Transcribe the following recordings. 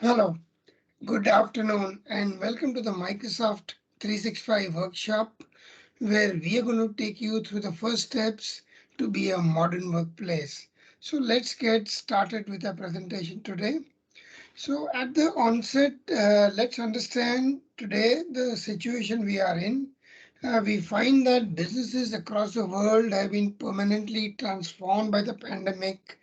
Hello, good afternoon, and welcome to the Microsoft 365 workshop, where we are going to take you through the first steps to be a modern workplace. So let's get started with our presentation today. So at the onset, let's understand today the situation we are in. We find that businesses across the world have been permanently transformed by the pandemic.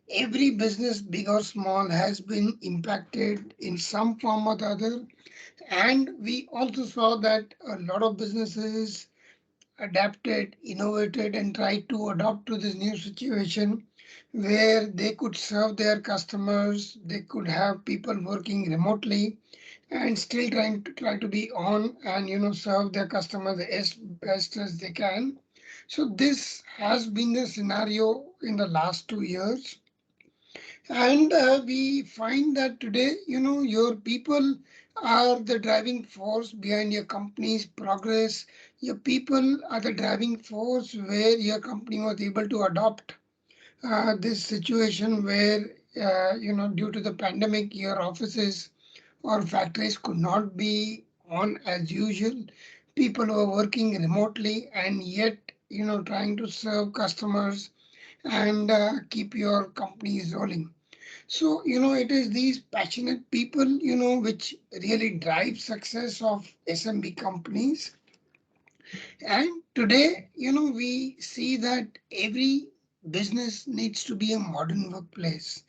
Every business, big or small, has been impacted in some form or the other. And we also saw that a lot of businesses adapted, innovated, and tried to adapt to this new situation where they could serve their customers, they could have people working remotely and still try to be on and serve their customers as best as they can. So this has been the scenario in the last 2 years. And we find that today, your people are the driving force behind your company's progress. Your people are the driving force where your company was able to adopt this situation where, due to the pandemic, your offices or factories could not be on as usual. People were working remotely and yet, trying to serve customers and keep your companies rolling. So, it is these passionate people, which really drive success of SMB companies. And today, we see that every business needs to be a modern workplace.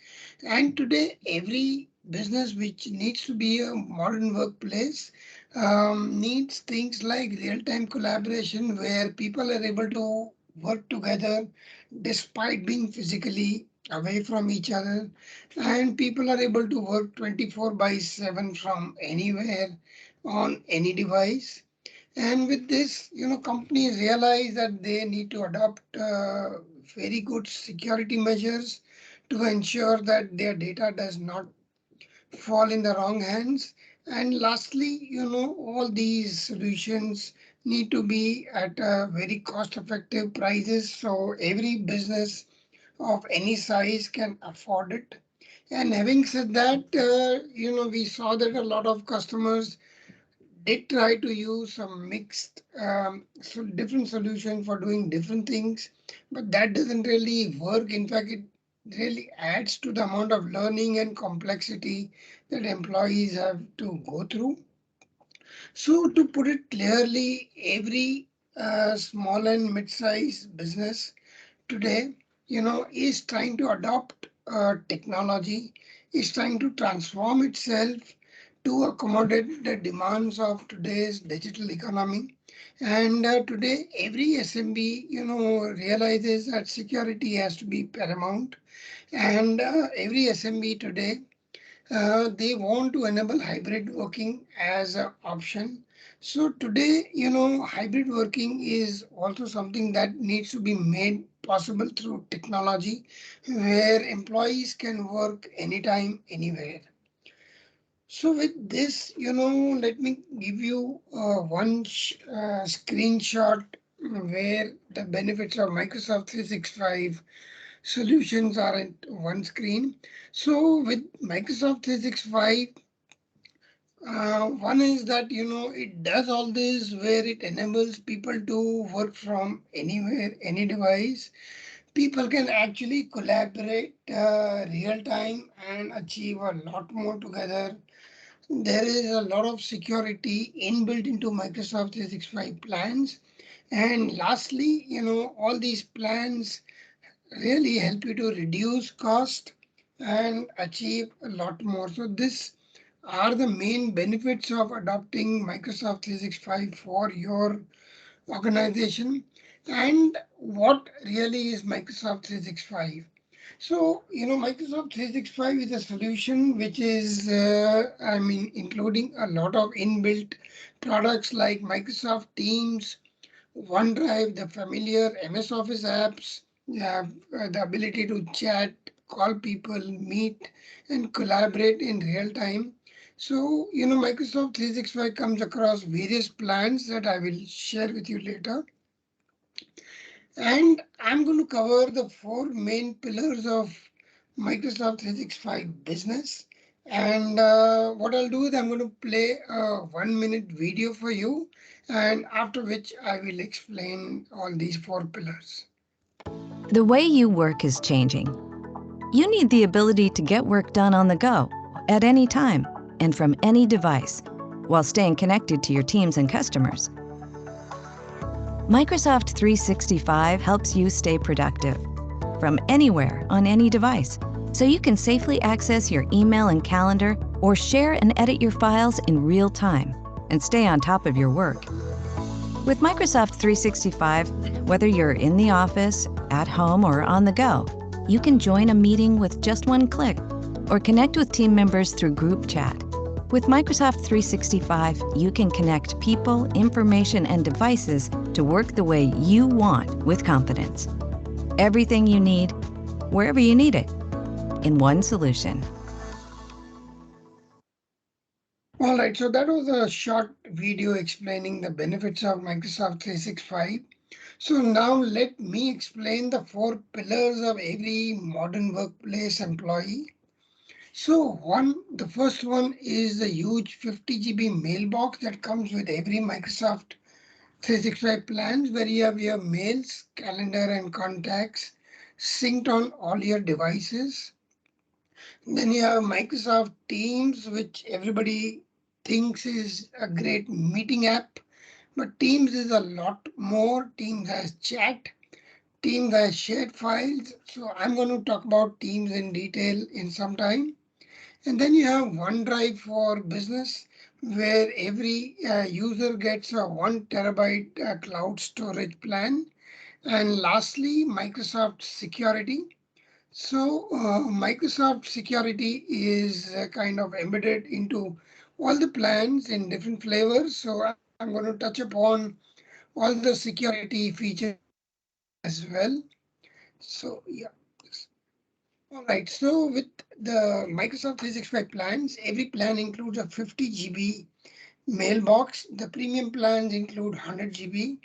And today, every business which needs to be a modern workplace needs things like real-time collaboration where people are able to work together despite being physically away from each other, and people are able to work 24 by 7 from anywhere on any device. And with this, companies realize that they need to adopt very good security measures to ensure that their data does not fall in the wrong hands. And lastly, all these solutions need to be at very cost effective prices so every business of any size can afford it. And having said that, we saw that a lot of customers did try to use some mixed, different solution for doing different things, but that doesn't really work. In fact, it really adds to the amount of learning and complexity that employees have to go through. So to put it clearly, every small and mid-sized business today, is trying to adopt technology, is trying to transform itself to accommodate the demands of today's digital economy. And today, every SMB, realizes that security has to be paramount. And every SMB today they want to enable hybrid working as an option. So today, hybrid working is also something that needs to be made possible through technology, where employees can work anytime, anywhere. So with this, let me give you one screenshot where the benefits of Microsoft 365 solutions are in one screen. So with Microsoft 365, one is that it does all this where it enables people to work from anywhere, any device. People can actually collaborate real time and achieve a lot more together. There is a lot of security inbuilt into Microsoft 365 plans. And lastly, all these plans really help you to reduce cost and achieve a lot more. So this are the main benefits of adopting Microsoft 365 for your organization. And what really is Microsoft 365? So, Microsoft 365 is a solution which is, including a lot of inbuilt products like Microsoft Teams, OneDrive, the familiar MS Office apps, the ability to chat, call people, meet, and collaborate in real time. So, Microsoft 365 comes across various plans that I will share with you later. And I'm going to cover the four main pillars of Microsoft 365 business. And what I'll do is I'm going to play a 1 minute video for you, and after which I will explain all these four pillars. The way you work is changing. You need the ability to get work done on the go, at any time, and from any device, while staying connected to your teams and customers. Microsoft 365 helps you stay productive from anywhere on any device, so you can safely access your email and calendar or share and edit your files in real time and stay on top of your work. With Microsoft 365, whether you're in the office, at home, or on the go, you can join a meeting with just one click or connect with team members through group chat. With Microsoft 365, you can connect people, information, and devices to work the way you want with confidence. Everything you need, wherever you need it, in one solution. All right, so that was a short video explaining the benefits of Microsoft 365. So now let me explain the four pillars of every modern workplace employee. So the first one is the huge 50 GB mailbox that comes with every Microsoft 365 plans, where you have your mails, calendar, and contacts synced on all your devices. Then you have Microsoft Teams, which everybody thinks is a great meeting app, but Teams is a lot more. Teams has chat, Teams has shared files. So I'm going to talk about Teams in detail in some time. And then you have OneDrive for business, where every user gets a 1 TB cloud storage plan. And lastly, Microsoft Security. So Microsoft Security is kind of embedded into all the plans in different flavors. So I'm going to touch upon all the security features as well. So yeah. All right. So with the Microsoft 365 plans, every plan includes a 50 GB mailbox. The premium plans include 100 GB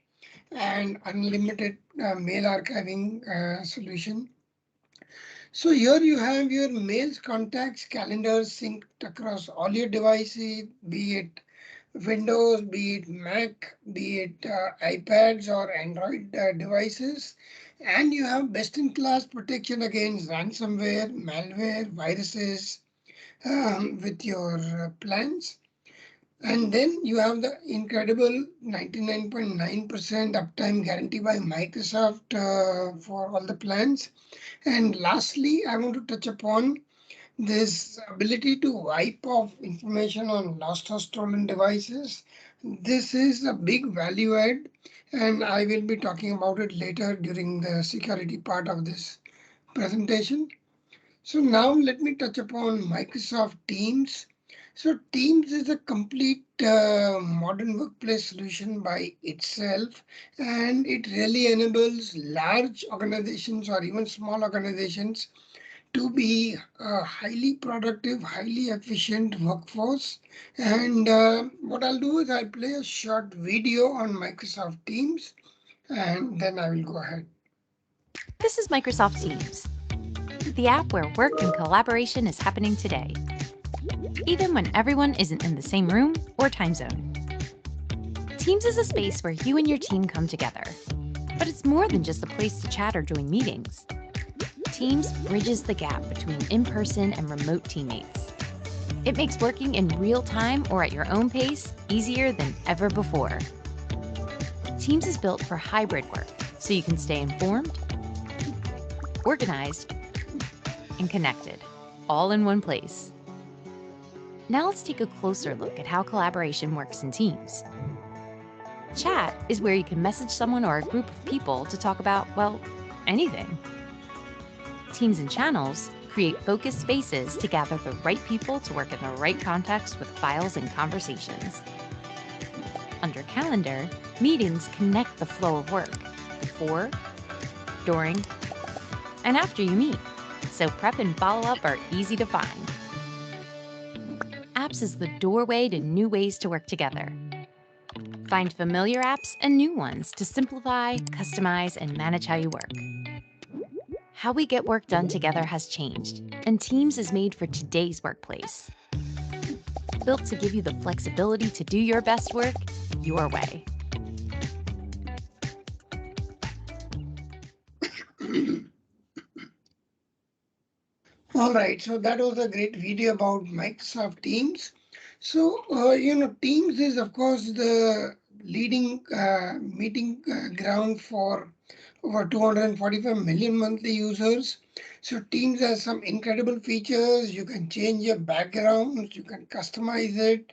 and unlimited mail archiving solution. So here you have your mails, contacts, calendars synced across all your devices, be it Windows, be it Mac, be it iPads or Android devices. And you have best-in-class protection against ransomware, malware, viruses with your plans. And then you have the incredible 99.9% uptime guarantee by Microsoft for all the plans. And lastly, I want to touch upon this ability to wipe off information on lost or stolen devices. This is a big value add, and I will be talking about it later during the security part of this presentation. So now let me touch upon Microsoft Teams. So Teams is a complete modern workplace solution by itself, and it really enables large organizations or even small organizations to be a highly productive, highly efficient workforce. And what I'll do is I'll play a short video on Microsoft Teams, and then I will go ahead. This is Microsoft Teams, the app where work and collaboration is happening today, even when everyone isn't in the same room or time zone. Teams is a space where you and your team come together, but it's more than just a place to chat or join meetings. Teams bridges the gap between in-person and remote teammates. It makes working in real time or at your own pace easier than ever before. Teams is built for hybrid work, so you can stay informed, organized, and connected, all in one place. Now let's take a closer look at how collaboration works in Teams. Chat is where you can message someone or a group of people to talk about, well, anything. Teams and channels create focused spaces to gather the right people to work in the right context with files and conversations. Under Calendar, meetings connect the flow of work before, during, and after you meet, so prep and follow-up are easy to find. Apps is the doorway to new ways to work together. Find familiar apps and new ones to simplify, customize, and manage how you work. How we get work done together has changed, and Teams is made for today's workplace. Built to give you the flexibility to do your best work your way. All right, so that was a great video about Microsoft Teams. So, Teams is, of course, the leading meeting ground for over 245 million monthly users. So, Teams has some incredible features. You can change your backgrounds, you can customize it.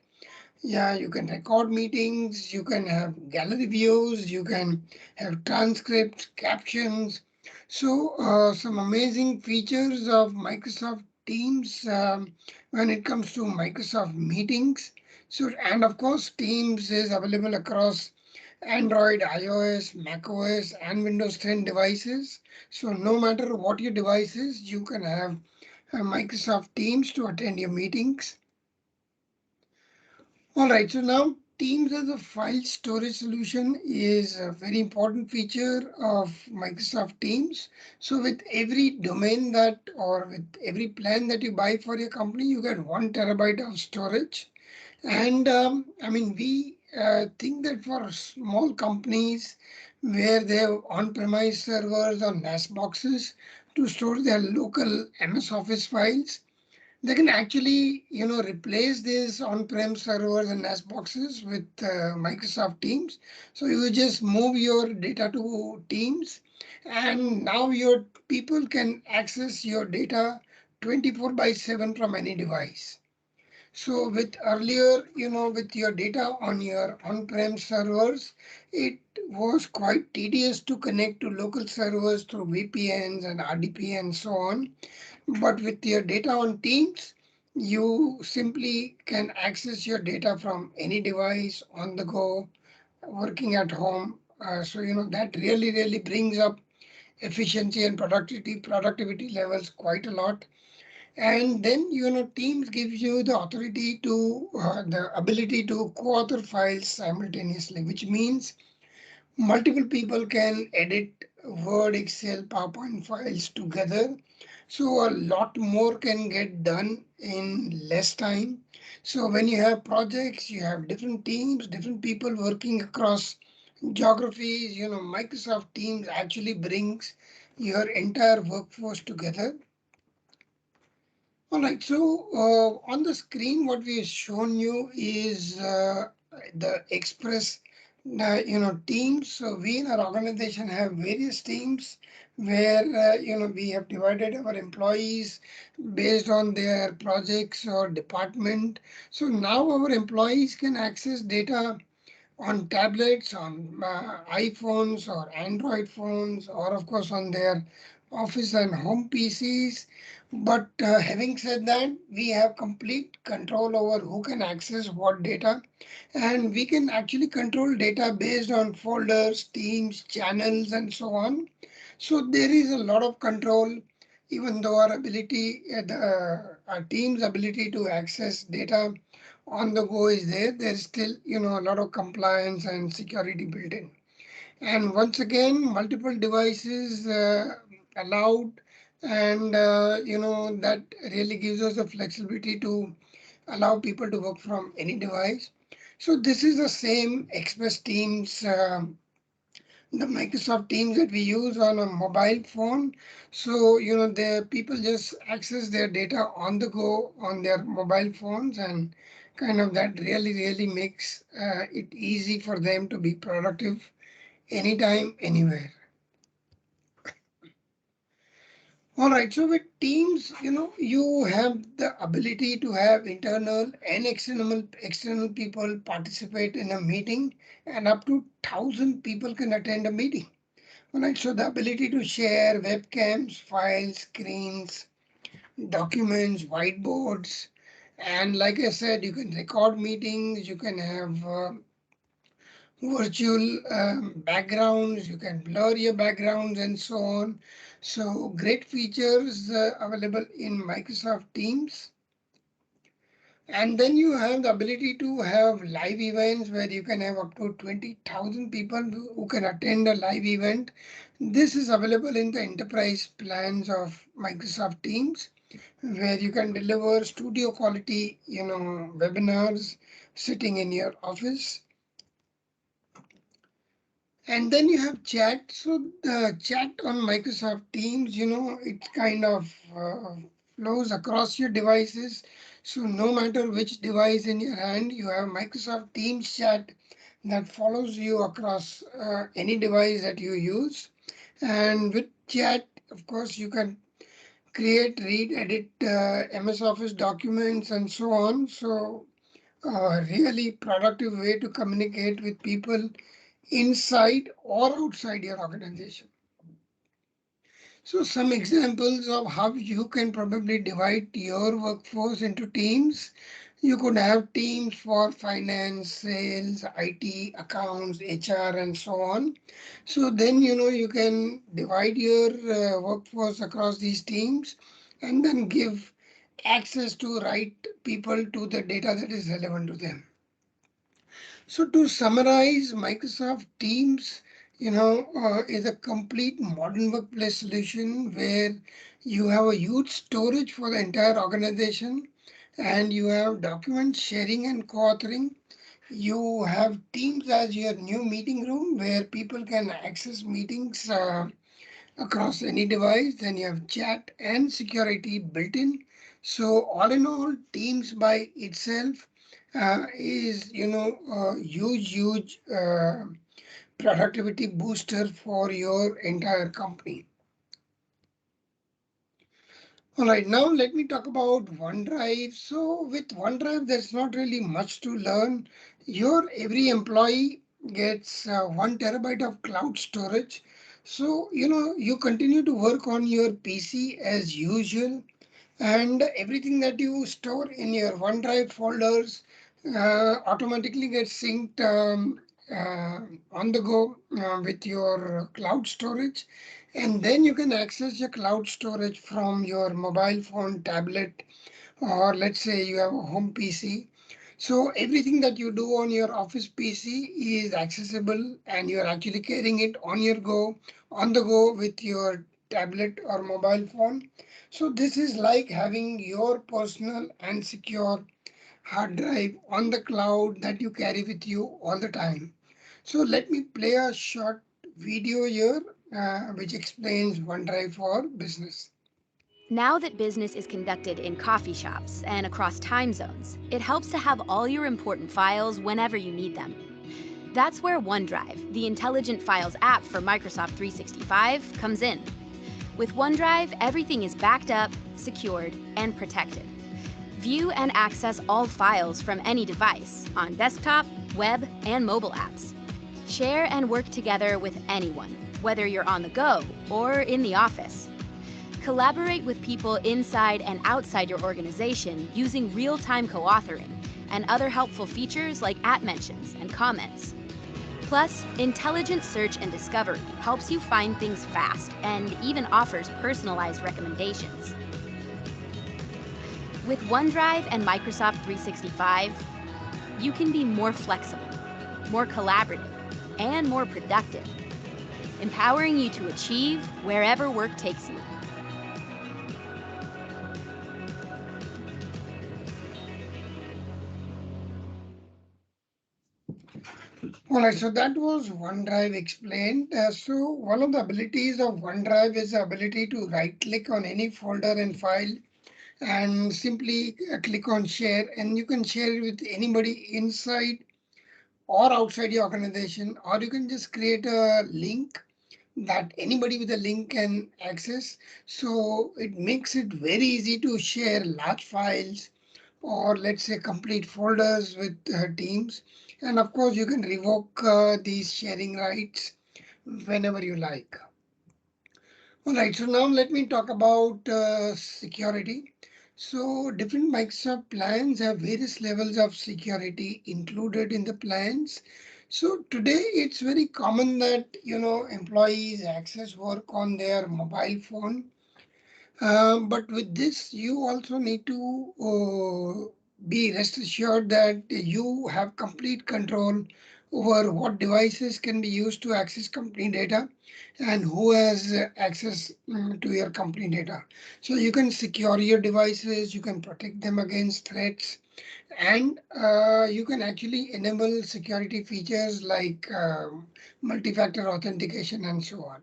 Yeah, you can record meetings, you can have gallery views, you can have transcripts, captions. So, some amazing features of Microsoft Teams when it comes to Microsoft meetings. So, and of course, Teams is available across Android, iOS, macOS, and Windows 10 devices. So, no matter what your device is, you can have Microsoft Teams to attend your meetings. All right, so now Teams as a file storage solution is a very important feature of Microsoft Teams. So with every domain that or with every plan that you buy for your company, you get 1 terabyte of storage. And we think that for small companies where they have on-premise servers or NAS boxes to store their local MS Office files, they can actually, replace these on-prem servers and NAS boxes with Microsoft Teams. So you just move your data to Teams, and now your people can access your data 24 by 7 from any device. So with earlier, with your data on your on-prem servers, it was quite tedious to connect to local servers through VPNs and RDP and so on. But with your data on Teams, you simply can access your data from any device on the go, working at home. That really brings up efficiency and productivity levels quite a lot. And then, Teams gives you the authority to the ability to co-author files simultaneously, which means multiple people can edit Word, Excel, PowerPoint files together. So a lot more can get done in less time. So when you have projects, you have different teams, different people working across geographies, Microsoft Teams actually brings your entire workforce together. All right, so on the screen, what we have shown you is the Express, teams. So we in our organization have various teams where, we have divided our employees based on their projects or department. So now our employees can access data on tablets, on iPhones or Android phones, or of course on their office and home PCs. But having said that, we have complete control over who can access what data, and we can actually control data based on folders, teams, channels, and so on. So there is a lot of control, even though our team's ability to access data on the go is there. There's still, a lot of compliance and security built in. And once again, multiple devices allowed, and that really gives us the flexibility to allow people to work from any device. So this is the same Express Teams, the Microsoft Teams that we use on a mobile phone. So, the people just access their data on the go on their mobile phones, and kind of that really makes it easy for them to be productive anytime, anywhere. All right, so with Teams, you have the ability to have internal and external people participate in a meeting, and up to 1,000 people can attend a meeting. All right, so the ability to share webcams, files, screens, documents, whiteboards, and like I said, you can record meetings, you can have virtual backgrounds, you can blur your backgrounds and so on. So great features available in Microsoft Teams. And then you have the ability to have live events where you can have up to 20,000 people who can attend a live event. This is available in the enterprise plans of Microsoft Teams, where you can deliver studio quality, webinars sitting in your office. And then you have chat. So the chat on Microsoft Teams, it kind of flows across your devices. So no matter which device in your hand, you have Microsoft Teams chat that follows you across any device that you use. And with chat, of course, you can create, read, edit MS Office documents and so on. So a really productive way to communicate with people inside or outside your organization. So some examples of how you can probably divide your workforce into teams. You could have teams for finance, sales, IT, accounts, HR, and so on. So then, you can divide your workforce across these teams and then give access to right people to the data that is relevant to them. So to summarize, Microsoft Teams, is a complete modern workplace solution where you have a huge storage for the entire organization, and you have document sharing and co-authoring. You have Teams as your new meeting room where people can access meetings across any device. Then you have chat and security built in. So all in all, Teams by itself is a huge productivity booster for your entire company. All right, now let me talk about OneDrive. So with OneDrive, there's not really much to learn. Your every employee gets 1 terabyte of cloud storage. So, you continue to work on your PC as usual, and everything that you store in your OneDrive folders automatically gets synced uh, on the go with your cloud storage. And then you can access your cloud storage from your mobile phone, tablet, or let's say you have a home PC. So everything that you do on your office PC is accessible, and you're actually carrying it on the go with your tablet or mobile phone. So this is like having your personal and secure hard drive on the cloud that you carry with you all the time. So let me play a short video here which explains OneDrive for Business. Now that business is conducted in coffee shops and across time zones, it helps to have all your important files whenever you need them. That's where OneDrive, the intelligent files app for Microsoft 365, comes in. With OneDrive, everything is backed up, secured, and protected. View and access all files from any device on desktop, web, and mobile apps. Share and work together with anyone, whether you're on the go or in the office. Collaborate with people inside and outside your organization using real-time co-authoring and other helpful features like at mentions and comments. Plus, intelligent search and discovery helps you find things fast and even offers personalized recommendations. With OneDrive and Microsoft 365, you can be more flexible, more collaborative, and more productive, empowering you to achieve wherever work takes you. All right, so that was OneDrive explained. So one of the abilities of OneDrive is the ability to right click on any folder and file and simply click on share, and you can share it with anybody inside or outside your organization, or you can just create a link that anybody with a link can access. So it makes it very easy to share large files or let's say complete folders with teams. And of course, you can revoke these sharing rights whenever you like. All right, so now let me talk about security. So different Microsoft plans have various levels of security included in the plans. So today it's very common that employees access work on their mobile phone. But with this, you also need to be rest assured that you have complete control over what devices can be used to access company data and who has access to your company data. So you can secure your devices, you can protect them against threats, and you can actually enable security features like multi-factor authentication and so on.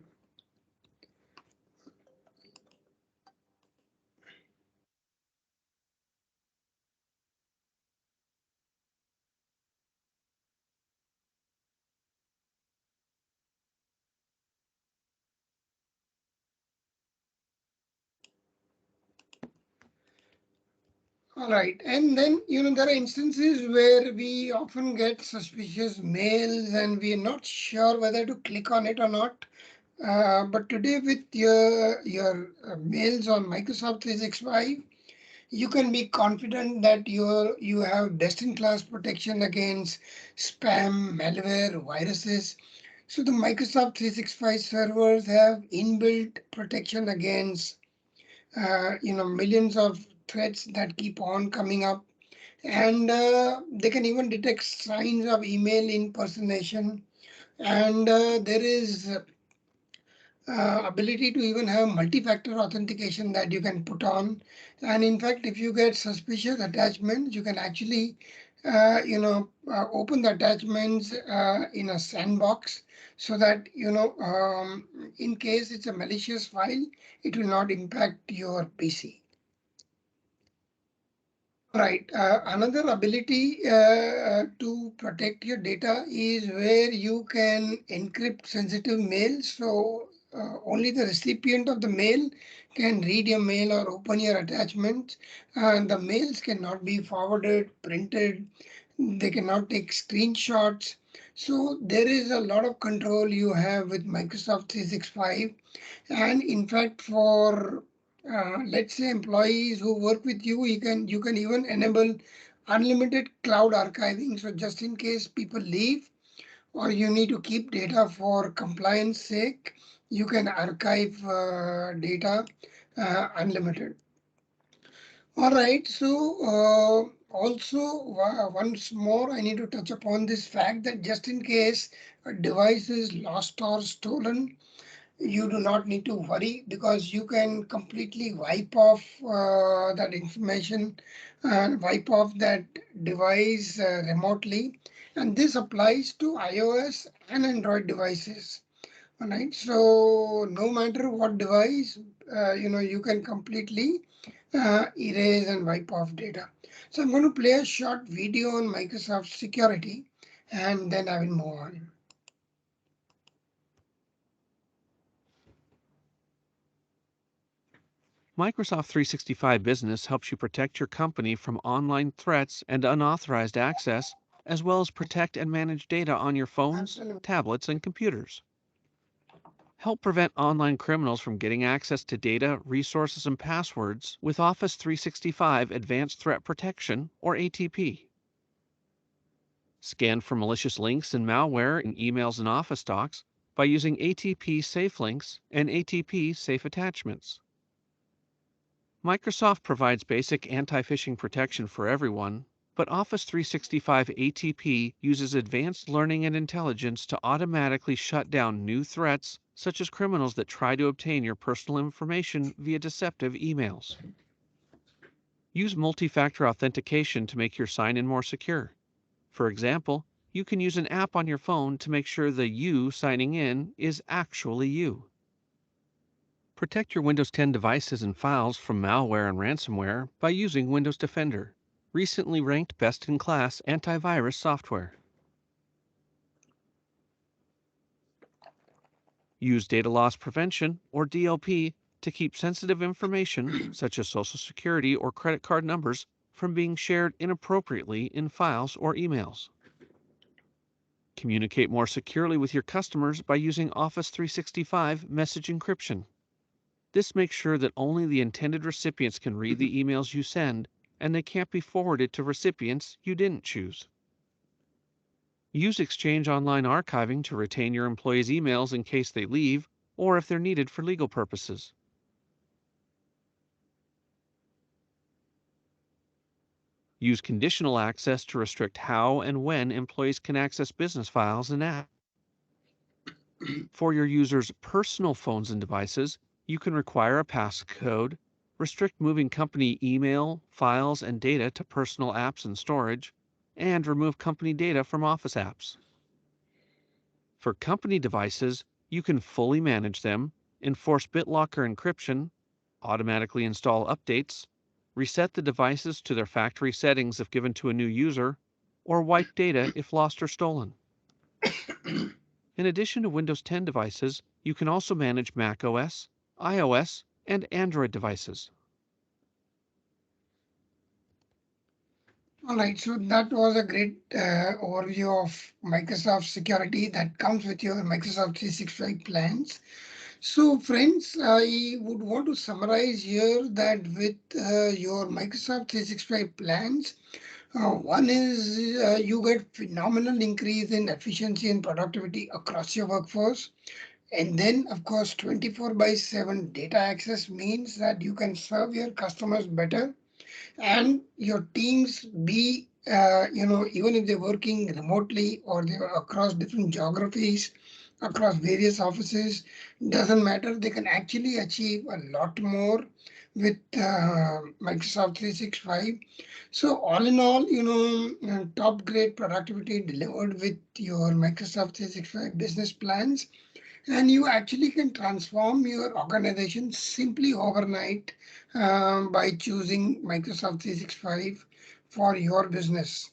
All right, and then there are instances where we often get suspicious mails and we are not sure whether to click on it or not. But today with your mails on Microsoft 365, you can be confident that you have best-in-class protection against spam, malware, viruses. So the Microsoft 365 servers have inbuilt protection against millions of threats that keep on coming up, and they can even detect signs of email impersonation, and there is ability to even have multi-factor authentication that you can put on. And in fact, if you get suspicious attachments, you can actually open the attachments in a sandbox, so that in case it's a malicious file, it will not impact your PC. Right. Another ability to protect your data is where you can encrypt sensitive mail. So only the recipient of the mail can read your mail or open your attachments. And the mails cannot be forwarded, printed. They cannot take screenshots. So there is a lot of control you have with Microsoft 365. And in fact, for let's say employees who work with you, you can even enable unlimited cloud archiving. So just in case people leave or you need to keep data for compliance sake, you can archive data unlimited. All right. So also once more, I need to touch upon this fact that just in case a device is lost or stolen, you do not need to worry, because you can completely wipe off that information and wipe off that device remotely. And this applies to iOS and Android devices. All right. So no matter what device, you can completely erase and wipe off data. So I'm going to play a short video on Microsoft security, and then I will move on. Microsoft 365 Business helps you protect your company from online threats and unauthorized access, as well as protect and manage data on your phones, Absolutely. tablets, and computers. Help prevent online criminals from getting access to data, resources, and passwords with Office 365 Advanced Threat Protection, or ATP. Scan for malicious links and malware in emails and Office docs by using ATP Safe Links and ATP Safe Attachments. Microsoft provides basic anti-phishing protection for everyone, but Office 365 ATP uses advanced learning and intelligence to automatically shut down new threats, such as criminals that try to obtain your personal information via deceptive emails. Use multi-factor authentication to make your sign-in more secure. For example, you can use an app on your phone to make sure the you signing in is actually you. Protect your Windows 10 devices and files from malware and ransomware by using Windows Defender, recently ranked best-in-class antivirus software. Use data loss prevention, or DLP, to keep sensitive information, such as Social Security or credit card numbers, from being shared inappropriately in files or emails. Communicate more securely with your customers by using Office 365 message encryption. This makes sure that only the intended recipients can read the emails you send, and they can't be forwarded to recipients you didn't choose. Use Exchange Online archiving to retain your employees' emails in case they leave or if they're needed for legal purposes. Use conditional access to restrict how and when employees can access business files and apps. For your users' personal phones and devices, you can require a passcode, restrict moving company email, files, and data to personal apps and storage, and remove company data from Office apps. For company devices, you can fully manage them, enforce BitLocker encryption, automatically install updates, reset the devices to their factory settings if given to a new user, or wipe data if lost or stolen. In addition to Windows 10 devices, you can also manage macOS, iOS, and Android devices. All right, so that was a great overview of Microsoft security that comes with your Microsoft 365 plans. So friends, I would want to summarize here that with your Microsoft 365 plans, one is you get phenomenal increase in efficiency and productivity across your workforce. And then, of course, 24 by 7 data access means that you can serve your customers better and your teams be, even if they're working remotely or they're across different geographies, across various offices, doesn't matter. They can actually achieve a lot more with Microsoft 365. So all in all, top grade productivity delivered with your Microsoft 365 business plans, and you actually can transform your organization simply overnight by choosing Microsoft 365 for your business.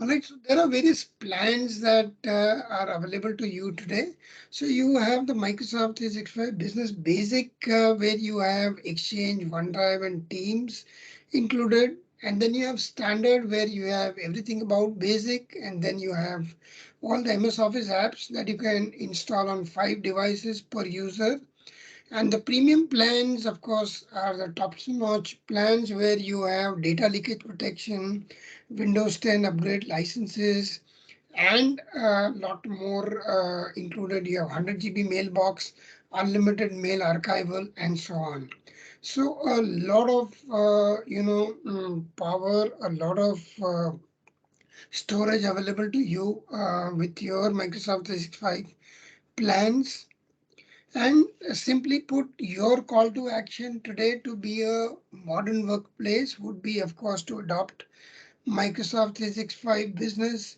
All right, so there are various plans that are available to you today. So you have the Microsoft 365 Business Basic, where you have Exchange, OneDrive, and Teams included. And then you have Standard, where you have everything about Basic. And then you have all the MS Office apps that you can install on 5 devices per user. And the premium plans, of course, are the top-notch plans where you have data leakage protection, Windows 10 upgrade licenses, and a lot more included. You have 100 GB mailbox, unlimited mail archival, and so on. So a lot of power, a lot of storage available to you with your Microsoft 365 plans. And simply put, your call to action today to be a modern workplace would be, of course, to adopt Microsoft 365 Business,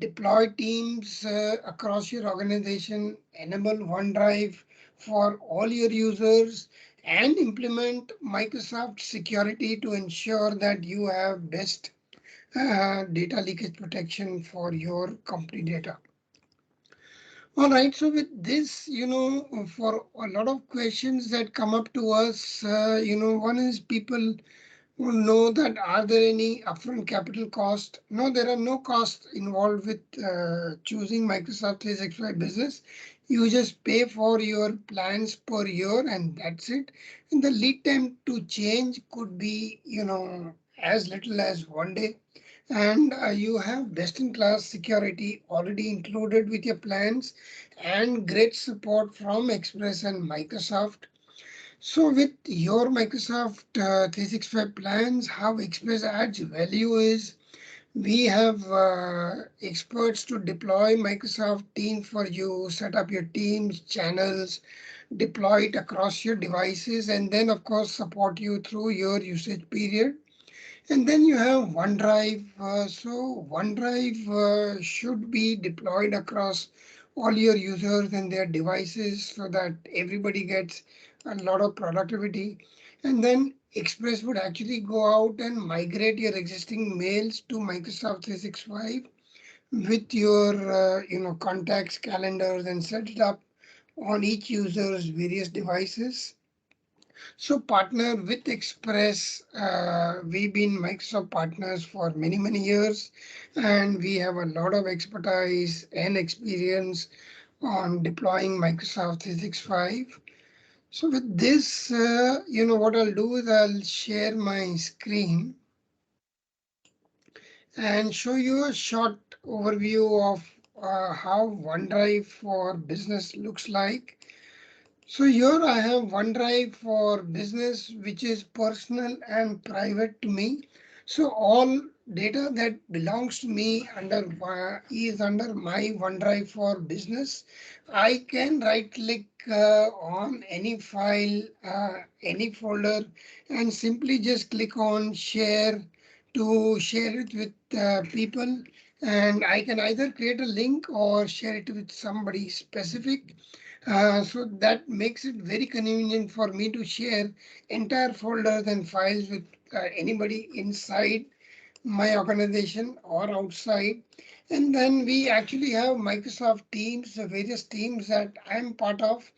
deploy Teams across your organization, enable OneDrive for all your users, and implement Microsoft security to ensure that you have best data leakage protection for your company data. All right, so with this, for a lot of questions that come up to us, one is people who know that are there any upfront capital cost? No, there are no costs involved with choosing Microsoft 365 Business. You just pay for your plans per year and that's it. And the lead time to change could be, as little as 1 day. And you have best-in-class security already included with your plans and great support from Express and Microsoft. So with your Microsoft 365 plans, how Express adds value is we have experts to deploy Microsoft Teams for you, set up your Teams channels, deploy it across your devices, and then of course support you through your usage period. And then you have OneDrive. So OneDrive should be deployed across all your users and their devices so that everybody gets a lot of productivity. And then Express would actually go out and migrate your existing mails to Microsoft 365 with your contacts, calendars, and set it up on each user's various devices. So partner with Express, we've been Microsoft partners for many, many years, and we have a lot of expertise and experience on deploying Microsoft 365. So with this, what I'll do is I'll share my screen and show you a short overview of how OneDrive for Business looks like. So here I have OneDrive for Business, which is personal and private to me. So all data that belongs to me is under my OneDrive for business. I can right click on any file, any folder, and simply just click on share to share it with people. And I can either create a link or share it with somebody specific. So that makes it very convenient for me to share entire folders and files with anybody inside my organization or outside. And then we actually have Microsoft Teams, the various teams that I'm part of.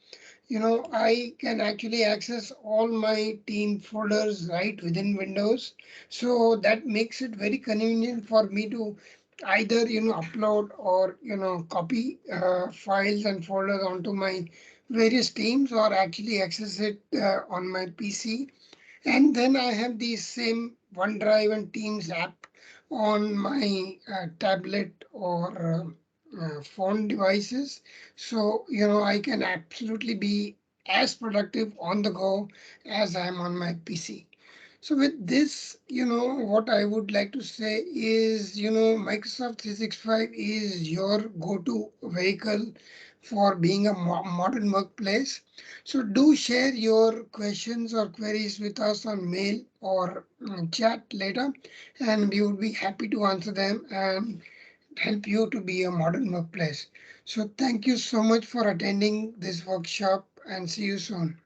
I can actually access all my team folders right within Windows. So that makes it very convenient for me to either, upload or, copy files and folders onto my various teams or actually access it on my PC. And then I have the same OneDrive and Teams app on my tablet or phone devices. So, I can absolutely be as productive on the go as I'm on my PC. So with this, what I would like to say is, Microsoft 365 is your go-to vehicle for being a modern workplace. So do share your questions or queries with us on mail or chat later, and we would be happy to answer them and help you to be a modern workplace. So thank you so much for attending this workshop and see you soon.